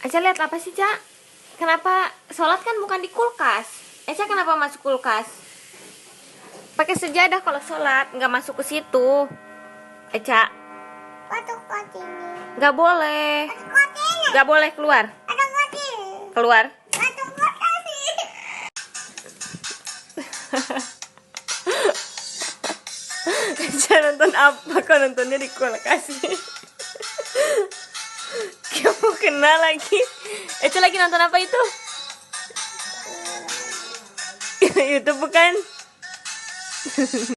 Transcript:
Eca lihat apa sih, Cak? Kenapa sholat kan bukan di kulkas? Eca kenapa masuk kulkas? Pakai sejadah kalau sholat, nggak masuk ke situ. Eca, nggak boleh. Nggak boleh keluar. Keluar. Eca nonton apa? Kau nontonnya di kulkas. Kamu kena lagi. Eca lagi nonton apa itu? YouTube bukan?